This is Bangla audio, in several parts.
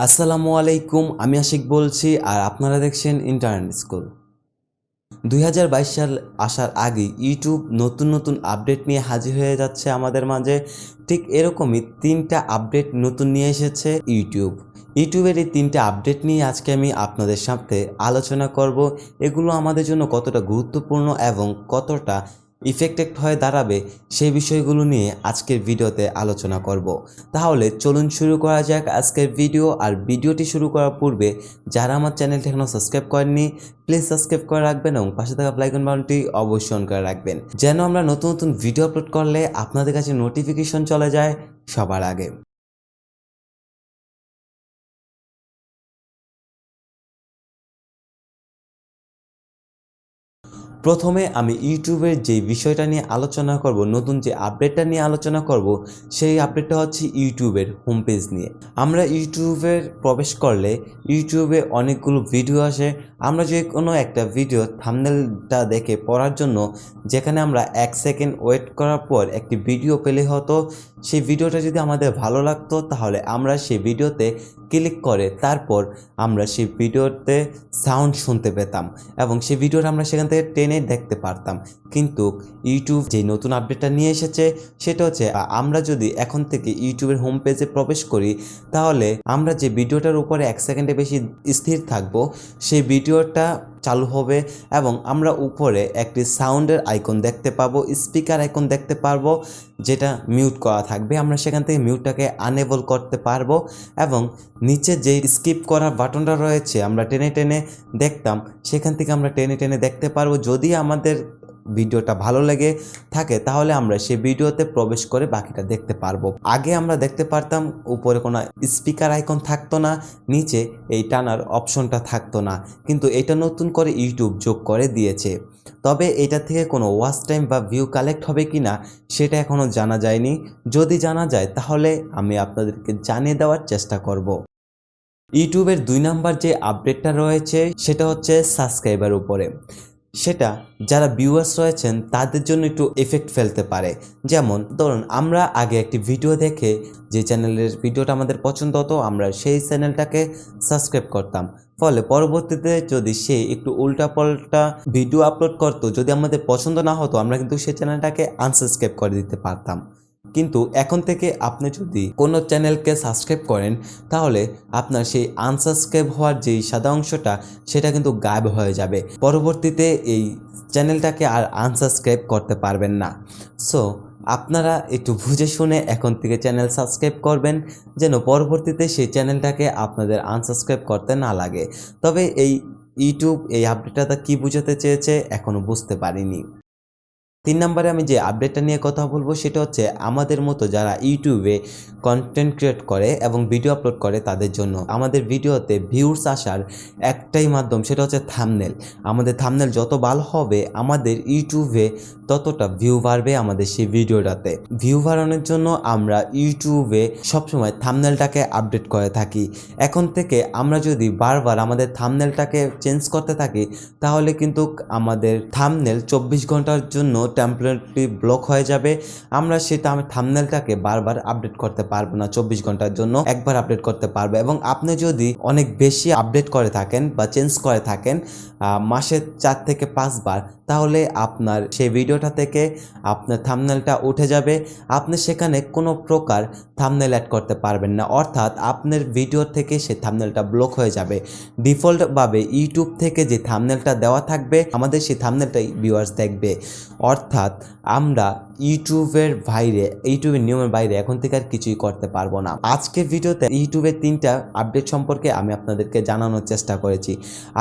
আসসালামু আলাইকুম, আমি আশিক বলছি আর আপনারা দেখছেন ইন্টারনেট স্কুল। 2022 সাল আসার আগে ইউটিউব নতুন নতুন আপডেট নিয়ে হাজির হয়ে যাচ্ছে আমাদের মাঝে। ঠিক এরকমই 3টা আপডেট নতুন নিয়ে এসেছে ইউটিউবের এই 3টা আপডেট নিয়ে আজকে আমি আপনাদের সাথে আলোচনা করব। এগুলো আমাদের জন্য কতটা গুরুত্বপূর্ণ এবং কতটা ইফেক্টেড হয়ে দাঁড়াবে সেই বিষয়গুলো নিয়ে আজকের ভিডিওতে আলোচনা করব। তাহলে চলুন শুরু করা যাক আজকের ভিডিও। আর ভিডিওটি শুরু করার পূর্বে যারা আমার চ্যানেলটি এখনও সাবস্ক্রাইব করেননি প্লিজ সাবস্ক্রাইব করে রাখবেন এবং পাশে থাকা বেল আইকন বাটনটি অবশ্যই অন করে রাখবেন, যেন আমরা নতুন নতুন ভিডিও আপলোড করলে আপনাদের কাছে নোটিফিকেশন চলে যায় সবার আগে। প্রথমে আমি ইউটিউবের যে বিষয়টা নিয়ে আলোচনা করব, নতুন যে আপডেটটা নিয়ে আলোচনা করব, সেই আপডেটটা হচ্ছে ইউটিউবের হোম পেজ নিয়ে। আমরা ইউটিউবের প্রবেশ করলে ইউটিউবে অনেকগুলো ভিডিও আসে। আমরা যে কোনো একটা ভিডিও থাম্বনেলটা দেখে পড়ার জন্য যেখানে আমরা 1 সেকেন্ড ওয়েট করার পর একটি ভিডিও পেলে হতো, সেই ভিডিওটা যদি আমাদের ভালো লাগতো তাহলে আমরা সেই ভিডিওতে ক্লিক করে তারপর আমরা সেই ভিডিওতে সাউন্ড শুনতে পেতাম এবং সেই ভিডিওটা আমরা সেখান থেকে টেনে দেখতে পারতাম। কিন্তু ইউটিউব যে নতুন আপডেটটা নিয়ে এসেছে সেটা হচ্ছে আমরা যদি এখন থেকে ইউটিউবের হোম পেজে প্রবেশ করি তাহলে আমরা যে ভিডিওটার উপরে 1 সেকেন্ডে বেশি স্থির থাকবো সেই ভিডিওটা চালু হবে এবং আমরা উপরে একটি সাউন্ডের আইকন দেখতে পাবো, স্পিকার আইকন দেখতে পারবো, যেটা মিউট করা থাকবে। আমরা সেখান থেকে মিউটটাকে আনএবল করতে পারবো এবং নিচে যে স্কিপ করার বাটনটা রয়েছে আমরা টেনে টেনে দেখতাম, সেখান থেকে আমরা টেনে টেনে দেখতে পারবো। যদি আমাদের ভিডিওটা ভালো লেগে থাকে তাহলে আমরা সেই ভিডিওতে প্রবেশ করে বাকিটা দেখতে পারবো। আগে আমরা দেখতে পারতাম উপরে কোনো স্পিকার আইকন থাকতো না, নিচে এই টানার অপশনটা থাকতো না, কিন্তু এটা নতুন করে ইউটিউব যোগ করে দিয়েছে। তবে এটা থেকে কোনো ওয়াচ টাইম বা ভিউ কালেক্ট হবে কি না সেটা এখনও জানা যায়নি। যদি জানা যায় তাহলে আমি আপনাদেরকে জানিয়ে দেওয়ার চেষ্টা করব। ইউটিউবের 2 নাম্বার যে আপডেটটা রয়েছে সেটা হচ্ছে সাবস্ক্রাইবার উপরে। সেটা যারা ভিউয়ার্স রয়েছেন তাদের জন্য একটু এফেক্ট ফেলতে পারে। যেমন ধরুন আমরা আগে একটি ভিডিও দেখে যে চ্যানেলের ভিডিওটা আমাদের পছন্দ হতো আমরা সেই চ্যানেলটাকে সাবস্ক্রাইব করতাম, ফলে পরবর্তীতে যদি সে একটু উল্টাপাল্টা ভিডিও আপলোড করতো, যদি আমাদের পছন্দ না হতো আমরা কিন্তু সেই চ্যানেলটাকে আনসাবস্ক্রাইব করে দিতে পারতাম। কিন্তু এখন থেকে আপনি যদি কোনো চ্যানেলকে সাবস্ক্রাইব করেন তাহলে আপনার সেই আনসাবস্ক্রাইব হওয়ার যেই সাদা অংশটা সেটা কিন্তু গায়েব হয়ে যাবে। পরবর্তীতে এই চ্যানেলটাকে আর আনসাবস্ক্রাইব করতে পারবেন না। সো আপনারা একটু বুঝে শুনে এখন থেকে চ্যানেল সাবস্ক্রাইব করবেন, যেন পরবর্তীতে সেই চ্যানেলটাকে আপনাদের আনসাবস্ক্রাইব করতে না লাগে। তবে এই ইউটিউব এই আপডেটটা কী বোঝাতে চেয়েছে এখনও বুঝতে পারিনি। 3 নম্বরে আমি যে আপডেটটা নিয়ে কথা বলবো সেটা হচ্ছে আমাদের মতো যারা ইউটিউবে কন্টেন্ট ক্রিয়েট করে এবং ভিডিও আপলোড করে তাদের জন্য। আমাদের ভিডিওতে ভিউস আসার একটাই মাধ্যম, সেটা হচ্ছে থাম্বনেল। আমাদের থাম্বনেল যত ভালো হবে আমাদের ইউটিউবে ততটা ভিউ বাড়বে আমাদের সেই ভিডিওটাতে। ভিউ বাড়ানোর জন্য আমরা ইউটিউবে সবসময় থাম্বনেলটাকে আপডেট করে থাকি। এখন থেকে আমরা যদি বারবার আমাদের থাম্বনেলটাকে চেঞ্জ করতে থাকি তাহলে কিন্তু আমাদের থাম্বনেল 24 ঘন্টার জন্য টেম্পোরারি ব্লক হয়ে যাবে। আমরা সেটা থাম্বনেলটাকে বারবার আপডেট করতে পারবো না, 24 ঘন্টার জন্য একবার আপডেট করতে পারবো। এবং আপনি যদি অনেক বেশি আপডেট করে থাকেন বা চেঞ্জ করে থাকেন মাসে 4 থেকে 5 বার, তাহলে আপনার সেই ভিডিওটা থেকে আপনার থাম্বনেলটা উঠে যাবে। আপনি সেখানে কোনো প্রকার থাম্বনেল অ্যাড করতে পারবেন না, অর্থাৎ আপনার ভিডিও থেকে সেই থাম্বনেলটা ব্লক হয়ে যাবে। ডিফল্টভাবে ইউটিউব থেকে যে থাম্বনেলটা দেওয়া থাকবে আমাদের সেই থাম্বনেলটাই ভিউয়ার্স দেখবে। অর্থাৎ আমরা ইউটিউবের নিয়মের বাইরে এখন থেকে আর কিছুই করতে পারবো না। আজকের ভিডিওতে ইউটিউবের 3টা আপডেট সম্পর্কে আমি আপনাদেরকে জানানোর চেষ্টা করেছি।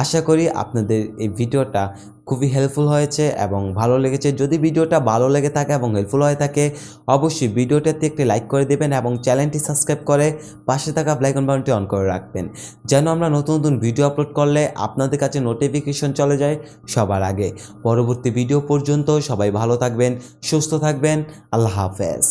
আশা করি আপনাদের এই ভিডিওটা খুবই হেল্পফুল হয়েছে এবং ভালো লেগেছে। যদি ভিডিওটা ভালো লেগে থাকে এবং হেল্পফুল হয়ে থাকে অবশ্যই ভিডিওটাতে একটি লাইক করে দেবেন এবং চ্যানেলটি সাবস্ক্রাইব করে পাশে থাকা বেল আইকন বাটনটি অন করে রাখবেন, যেন আমরা নতুন নতুন ভিডিও আপলোড করলে আপনাদের কাছে নোটিফিকেশন চলে যায় সবার আগে। পরবর্তী ভিডিও পর্যন্ত সবাই ভালো থাকবেন, সুস্থ থাকবেন। আল্লাহ হাফেজ।